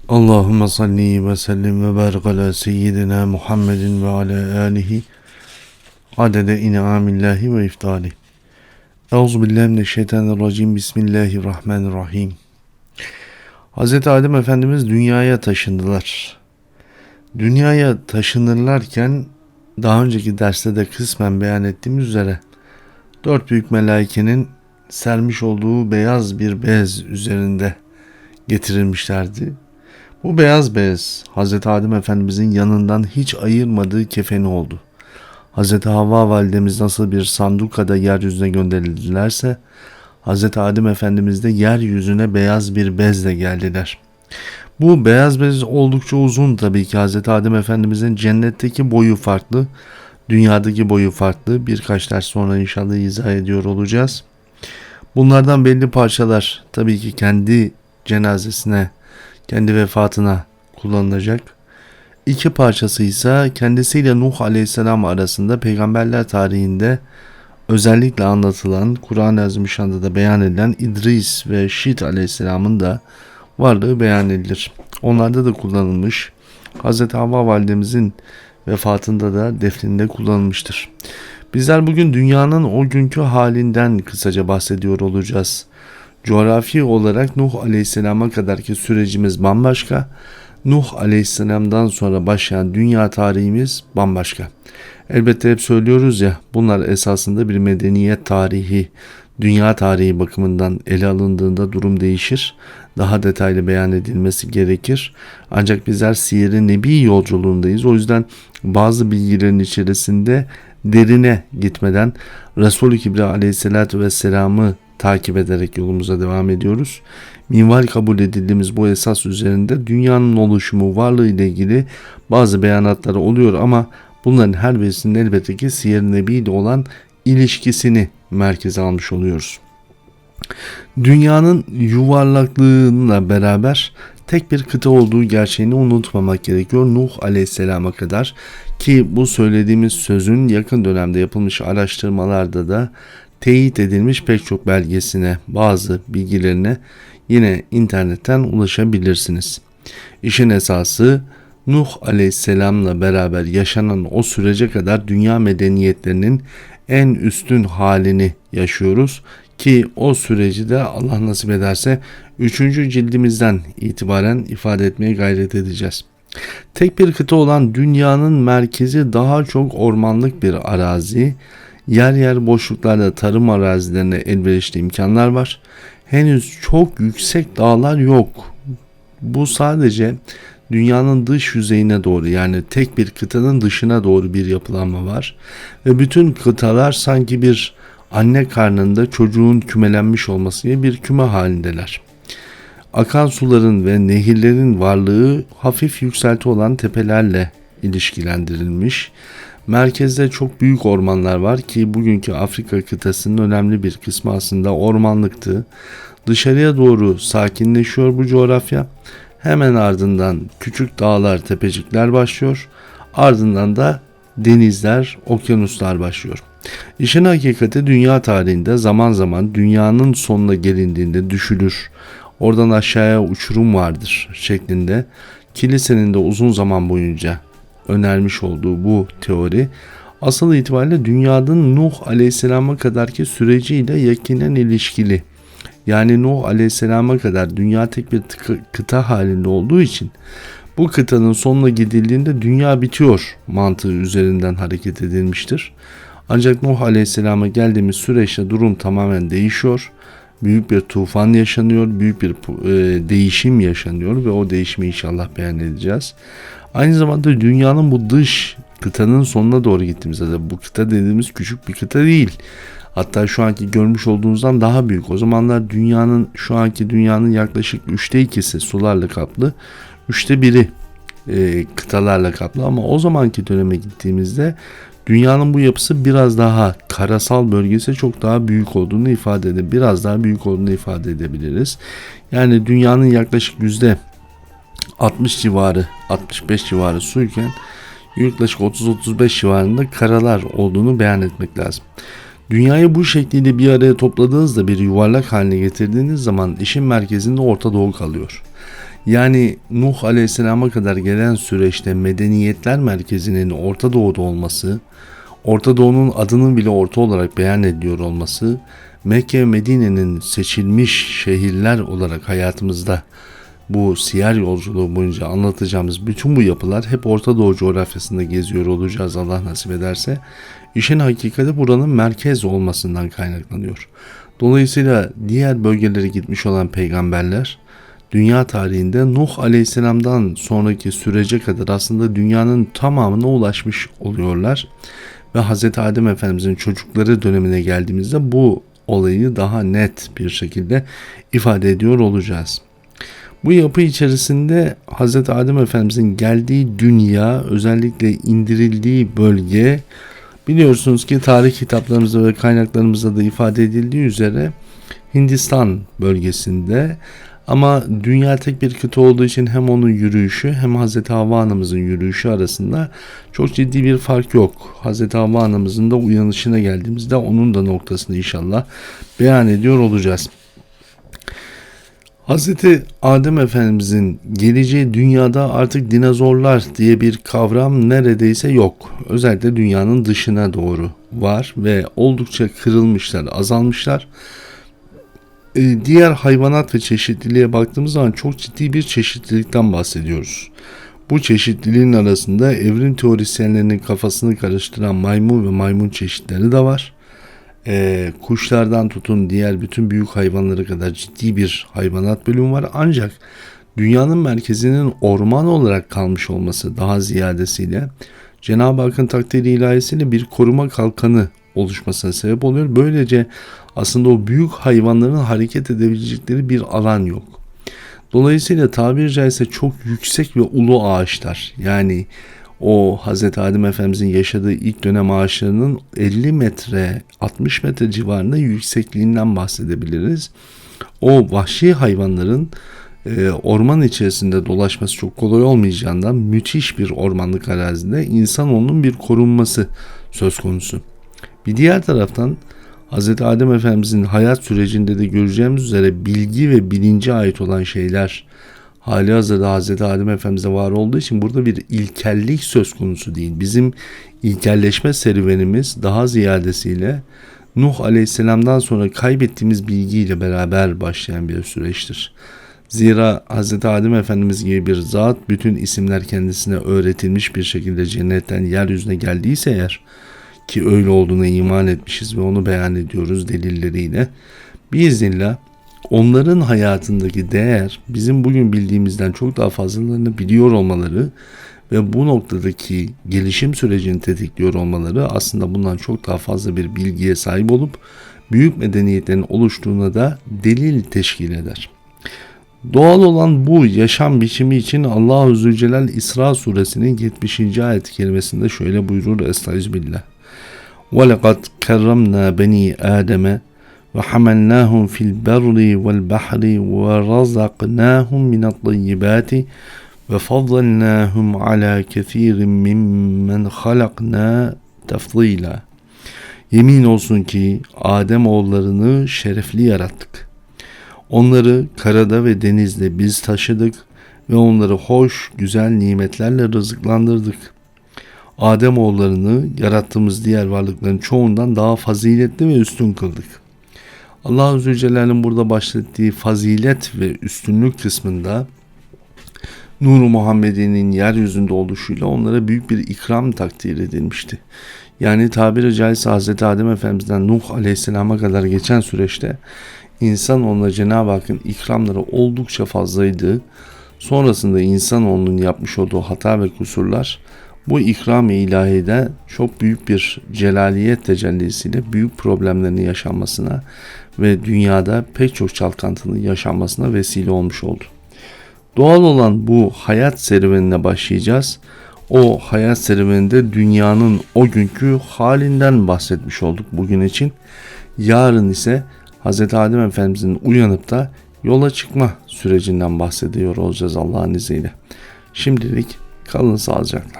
Allahümme salli ve sellim ve barik ala seyyidina Muhammedin ve ala alihi adede in'amillahi ve iftali. Euzubillahimineşşeytanirracim. Bismillahirrahmanirrahim. Hz. Adem Efendimiz dünyaya taşındılar. Dünyaya taşınırlarken daha önceki derste de kısmen beyan ettiğimiz üzere dört büyük melaikenin sermiş olduğu beyaz bir bez üzerinde getirilmişlerdi. Bu beyaz bez Hz. Adem Efendimizin yanından hiç ayırmadığı kefeni oldu. Hz. Havva validemiz nasıl bir sandukada yeryüzüne gönderildilerse Hz. Adem Efendimiz de yeryüzüne beyaz bir bezle geldiler. Bu beyaz bez oldukça uzun tabii ki. Hz. Adem Efendimizin cennetteki boyu farklı, dünyadaki boyu farklı. Birkaç ders sonra inşallah izah ediyor olacağız. Bunlardan belli parçalar tabii ki kendi cenazesine, kendi vefatına kullanılacak. İki parçası ise kendisiyle Nuh Aleyhisselam arasında peygamberler tarihinde özellikle anlatılan, Kur'an-ı Azimüşşan'da da beyan edilen İdris ve Şit Aleyhisselam'ın da varlığı beyan edilir. Onlarda da kullanılmış. Hz. Havva validemizin vefatında da defninde kullanılmıştır. Bizler bugün dünyanın o günkü halinden kısaca bahsediyor olacağız. Coğrafi olarak Nuh Aleyhisselam'a kadarki sürecimiz bambaşka. Nuh Aleyhisselam'dan sonra başlayan dünya tarihimiz bambaşka. Elbette hep söylüyoruz ya, bunlar esasında bir medeniyet tarihi, dünya tarihi bakımından ele alındığında durum değişir. Daha detaylı beyan edilmesi gerekir. Ancak bizler Siyer-i Nebi yolculuğundayız. O yüzden bazı bilgilerin içerisinde derine gitmeden Resul-i Kibriya Aleyhisselatü Vesselam'ı takip ederek yolumuza devam ediyoruz. Minval kabul edildiğimiz bu esas üzerinde dünyanın oluşumu, varlığı ile ilgili bazı beyanatları oluyor ama bunların her birisinin elbette ki Siyer-i Nebi ile olan ilişkisini merkeze almış oluyoruz. Dünyanın yuvarlaklığıyla beraber tek bir kıta olduğu gerçeğini unutmamak gerekiyor Nuh Aleyhisselam'a kadar, ki bu söylediğimiz sözün yakın dönemde yapılmış araştırmalarda da teyit edilmiş pek çok belgesine, bazı bilgilerine yine internetten ulaşabilirsiniz. İşin esası Nuh Aleyhisselam'la beraber yaşanan o sürece kadar dünya medeniyetlerinin en üstün halini yaşıyoruz ki o süreci de Allah nasip ederse 3. cildimizden itibaren ifade etmeye gayret edeceğiz. Tek bir kıta olan dünyanın merkezi daha çok ormanlık bir arazi. Yer yer boşluklarda tarım arazilerine elverişli imkanlar var. Henüz çok yüksek dağlar yok. Bu sadece dünyanın dış yüzeyine doğru, yani tek bir kıtanın dışına doğru bir yapılanma var. Ve bütün kıtalar sanki bir anne karnında çocuğun kümelenmiş olması gibi bir küme halindeler. Akan suların ve nehirlerin varlığı hafif yükselti olan tepelerle ilişkilendirilmiş. Merkezde çok büyük ormanlar var ki bugünkü Afrika kıtasının önemli bir kısmı aslında ormanlıktı. Dışarıya doğru sakinleşiyor bu coğrafya. Hemen ardından küçük dağlar, tepecikler başlıyor. Ardından da denizler, okyanuslar başlıyor. İşin hakikati dünya tarihinde zaman zaman dünyanın sonuna gelindiğinde düşülür, oradan aşağıya uçurum vardır şeklinde kilisenin de uzun zaman boyunca önermiş olduğu bu teori asıl itibariyle dünyanın Nuh Aleyhisselam'a kadarki süreciyle yakinen ilişkili. Yani Nuh Aleyhisselam'a kadar dünya tek bir kıta halinde olduğu için bu kıtanın sonuna gidildiğinde dünya bitiyor mantığı üzerinden hareket edilmiştir. Ancak Nuh Aleyhisselam'a geldiğimiz süreçte durum tamamen değişiyor. Büyük bir tufan yaşanıyor, büyük bir değişim yaşanıyor ve o değişimi inşallah beyan edeceğiz. Aynı zamanda dünyanın bu dış kıtanın sonuna doğru gittiğimizde de bu kıta dediğimiz küçük bir kıta değil. Hatta şu anki görmüş olduğunuzdan daha büyük. O zamanlar şu anki dünyanın yaklaşık 2/3 sularla kaplı, 1/3 kıtalarla kaplı, ama o zamanki döneme gittiğimizde dünyanın bu yapısı biraz daha karasal bölgesi çok daha büyük olduğunu biraz daha büyük olduğunu ifade edebiliriz. Yani dünyanın yaklaşık %60 civarı, 65 civarı suyken yaklaşık 30-35 civarında karalar olduğunu beyan etmek lazım. Dünyayı bu şekliyle bir araya topladığınızda, bir yuvarlak haline getirdiğiniz zaman işin merkezinde Orta Doğu kalıyor. Yani Nuh Aleyhisselam'a kadar gelen süreçte medeniyetler merkezinin Orta Doğu'da olması, Orta Doğu'nun adının bile orta olarak beyan ediliyor olması, Mekke ve Medine'nin seçilmiş şehirler olarak hayatımızda bu siyer yolculuğu boyunca anlatacağımız bütün bu yapılar hep Orta Doğu coğrafyasında geziyor olacağız Allah nasip ederse. İşin hakikati buranın merkez olmasından kaynaklanıyor. Dolayısıyla diğer bölgelere gitmiş olan peygamberler dünya tarihinde Nuh Aleyhisselam'dan sonraki sürece kadar aslında dünyanın tamamına ulaşmış oluyorlar. Ve Hz. Adem Efendimizin çocukları dönemine geldiğimizde bu olayı daha net bir şekilde ifade ediyor olacağız. Bu yapı içerisinde Hz. Adem Efendimizin geldiği dünya, özellikle indirildiği bölge, biliyorsunuz ki tarih kitaplarımızda ve kaynaklarımızda da ifade edildiği üzere Hindistan bölgesinde, ama dünya tek bir kıta olduğu için hem onun yürüyüşü hem Hz. Havva anamızın yürüyüşü arasında çok ciddi bir fark yok. Hz. Havva anamızın da uyanışına geldiğimizde onun da noktasını inşallah beyan ediyor olacağız. Hz. Adem Efendimizin geleceği dünyada artık dinozorlar diye bir kavram neredeyse yok. Özellikle dünyanın dışına doğru var ve oldukça kırılmışlar, azalmışlar. Diğer hayvanat ve çeşitliliğe baktığımız zaman çok ciddi bir çeşitlilikten bahsediyoruz. Bu çeşitliliğin arasında evrim teorisyenlerinin kafasını karıştıran maymun ve maymun çeşitleri de var. Kuşlardan tutun diğer bütün büyük hayvanlara kadar ciddi bir hayvanat bölümü var. Ancak dünyanın merkezinin orman olarak kalmış olması daha ziyadesiyle Cenab-ı Hakk'ın takdiri ilahisiyle bir koruma kalkanı oluşmasına sebep oluyor. Böylece aslında o büyük hayvanların hareket edebilecekleri bir alan yok. Dolayısıyla tabiri caizse çok yüksek ve ulu ağaçlar, yani o Hz. Adem Efendimizin yaşadığı ilk dönem ağaçlarının 50 metre 60 metre civarında yüksekliğinden bahsedebiliriz. O vahşi hayvanların orman içerisinde dolaşması çok kolay olmayacağından müthiş bir ormanlık arazide insanoğlunun bir korunması söz konusu. Bir diğer taraftan Hz. Adem Efendimizin hayat sürecinde de göreceğimiz üzere bilgi ve bilince ait olan şeyler halihazırda Hz. Adem Efendimiz'e var olduğu için burada bir ilkellik söz konusu değil. Bizim ilkelleşme serüvenimiz daha ziyadesiyle Nuh Aleyhisselam'dan sonra kaybettiğimiz bilgiyle beraber başlayan bir süreçtir. Zira Hz. Adem Efendimiz gibi bir zat bütün isimler kendisine öğretilmiş bir şekilde cennetten yeryüzüne geldiyse eğer, ki öyle olduğuna iman etmişiz ve onu beyan ediyoruz delilleriyle, biiznillah onların hayatındaki değer bizim bugün bildiğimizden çok daha fazlalarını biliyor olmaları ve bu noktadaki gelişim sürecini tetikliyor olmaları aslında bundan çok daha fazla bir bilgiye sahip olup büyük medeniyetlerin oluştuğuna da delil teşkil eder. Doğal olan bu yaşam biçimi için Allah-u Zülcelal İsra suresinin 70. ayet-i kerimesinde şöyle buyurur: Estağfirullah. وَلَقَدْ كَرَّمْنَا بَنِي آدَمَ وَحَمَلْنَاهُمْ فِي الْبَرِّ وَالْبَحْرِ وَرَزَقْنَاهُمْ مِنَ الطَّيِّبَاتِ وَفَضَّلْنَاهُمْ عَلَى كَثِيرٍ مِّمَّنْ خَلَقْنَا تَفْضِيلًا. Yemin olsun ki Adem oğullarını şerefli yarattık. Onları karada ve denizde biz taşıdık ve onları hoş, güzel nimetlerle rızıklandırdık. Adem oğullarını yarattığımız diğer varlıkların çoğundan daha faziletli ve üstün kıldık. Allah-u Zülcelal'in burada bahsettiği fazilet ve üstünlük kısmında Nur-u Muhammedi'nin yeryüzünde oluşuyla onlara büyük bir ikram takdir edilmişti. Yani tabiri caizse Hz. Adem Efendimiz'den Nuh Aleyhisselam'a kadar geçen süreçte insanoğluna Cenab-ı Hakk'ın ikramları oldukça fazlaydı. Sonrasında insanoğlunun yapmış olduğu hata ve kusurlar bu ikram-ı ilahide çok büyük bir celaliyet tecellisiyle büyük problemlerin yaşanmasına ve dünyada pek çok çalkantının yaşanmasına vesile olmuş oldu. Doğal olan bu hayat serüvenine başlayacağız. O hayat serüveninde dünyanın o günkü halinden bahsetmiş olduk bugün için. Yarın ise Hz. Adem Efendimizin uyanıp da yola çıkma sürecinden bahsediyor olacağız Allah'ın izniyle. Şimdilik kalın sağlıcakla.